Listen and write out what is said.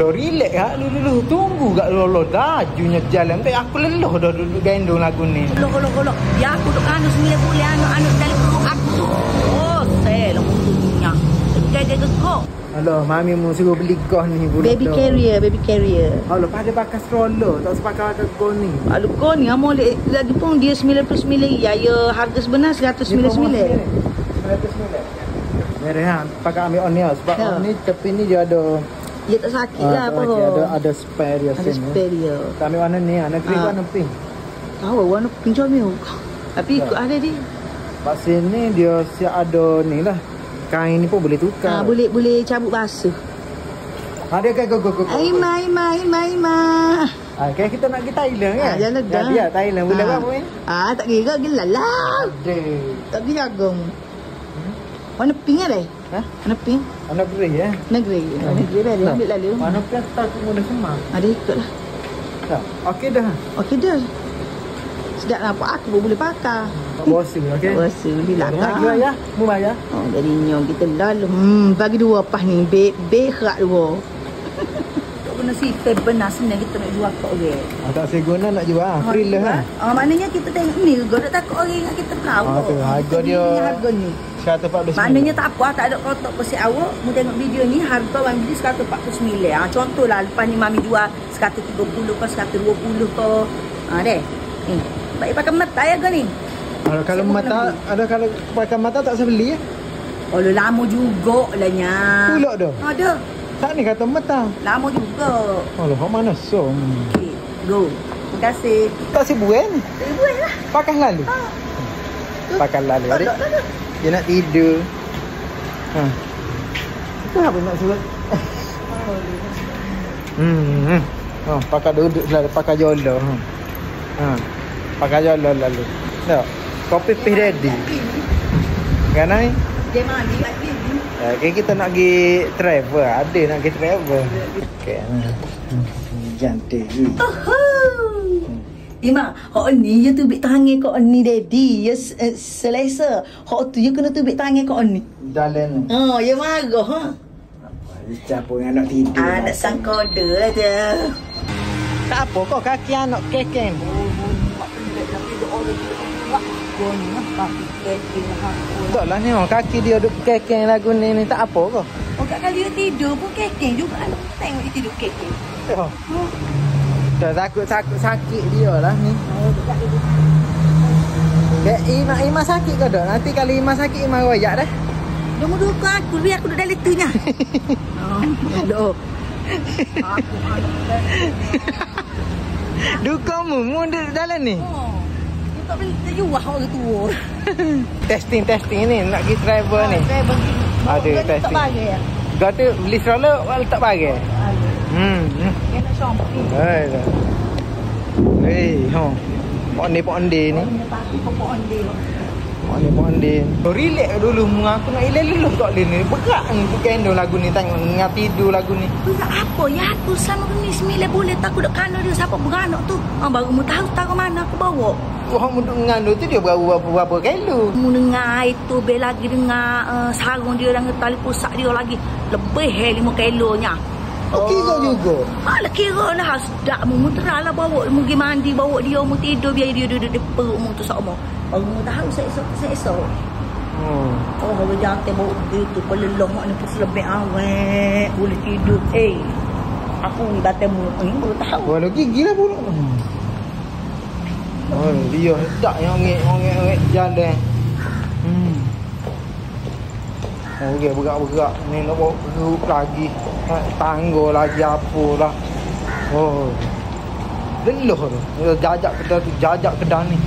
Dah relax ha, lu tunggu gak lolo dajunya jalan. Tapi aku leluh dah duduk gendong lagu ni. Lolo. Ya aku duk anu 9 bulan anu dalam perut aku. Oh, saya lembutnya. Dia gegok. Alah, mami mu suruh beli gah ni pula. Baby carrier. Alah, pada pakai stroller, tak sepakai go ni. Aduh kau ni amo lagi pun dia 99 ya harga sebenar 199. 199. Mereka ha, pakai ambil on ni sebab on ni tepi ni dia ada. Dia tak sakit lah apa. Ada spare dia sini. Ada spare dia. Kami warna ni, warna green warna pink. Tahu warna pink comel. Tapi ikut ada dia. Pak sini dia siap ada ni lah. Kain ni pun boleh tukar. Boleh cabut basuh. Ada ke go. Aima. Kan kita nak pergi Thailand kan? Jalan dah. Dia Thailand boleh apa ni? Tak kira gila lah. Tak kira agong. Warna pink ada? Warna pink? Warna grey ya? Warna grey dah dia ambil lalu. Warna pink tak mula semang. Ada ikutlah. Tak. Okey dah. Sedap nampak aku pun boleh pakai. Tak bosan okey. Tak bosan boleh lah. Lagi ya. Mu bayar. Oh jadi nyong kita lalu. Bagi dua pas ni. Berat dua. Tak guna sifat benar sebenarnya kita nak jual kat orang. Tak seguna nak jual. Free lah. Maknanya kita tengok ni juga tak takut orang ingat kita pelawak. Tu harga dia. Harga ni. 149. Maknanya tak apa, tak ada kotak pasal awak. Mu tengok video ni harga mami beli 149. Contohlah lepas ni mami jual 130 ke 120 ke. Deh. Ni. Baik pakai mata ya ke ni? Kalau mata ada kalau pakai mata tak saya beli ya. Kalau lama juga lah nya. Pulak dah. Ada. Tak ni kata mata. Lama juga. Alah, hok mana so? Okey, go. Terima kasih. Tak sibuan. Boleh lah. Pakai lalu. Pakai lalu. Dia nak tidur. Apa nak surat? Pakai duduk selalu, pakai jolo. Pakai jolo lalu. Tak. Kopi pih ready. Kan ai? Dia mandi lagi. Okay, kita nak pergi travel. Ada nak pergi travel. Okay. Cantik. Ima, hok ni you tu bik tangan kau ni daddy. Ya selesa. Hok tu you kena tu bik tangan kau ni. Jalan. Oh, ya marah ha. Campur dengan anak tidur. Nak sangkoda aja. Tak apa kau kaki anak kekeng. Tak lah ni kaki dia duduk kekeng lagu ni tak apa kau. Oh kat kali dia tidur pun kekeng juga. Tengok dia tidur kekeng. Dah takut sakit dia lah ni. Ima sakit ke tak? Nanti kalau Ima sakit Ima royak dah. Dia mau duka aku biar aku duduk dalam itunya. Aduh. Duka mu duduk dalam ni. Dia tak boleh terjuah orang tua. Testing ni nak pergi travel ni. Ada testing. Tak bagi ya. Kau tu beli stroller letak bagi. Dia nak shopping. Ponde ni. Ponde. Relax dulu aku nak elok kat ni. Berat ni gendong lagu ni tengok ngah tidur lagu ni. Berat apa ya aku sama ni 9 bulan takut dak kano dia siapa beranak tu. Baru mu tahu mana aku bawa. Wah mu ngano tu dia berapa kilo? Mu dengar itu be lagi dengar sarung dia dengan tali pusat dia lagi lebih 5 kilonya. Kira juga. Alah kira lah sedap mu terala bawa mu pergi mandi bawa dia mu tidur biar dia duduk di perut mu tu sama. Baru mu tahu esok. Oh, orang jangan bawa dia tu pelelong ni pun lebih awet boleh tidur. Aku ni batal mu ni baru tahu. Walau gigi lah pula. Oh, dia sedap yang ngek jalan. Okey, berat-berat ni nak bawa perut lagi. Tangga lagi apalah. Oh. Leluh tu. Jajak kedai ni.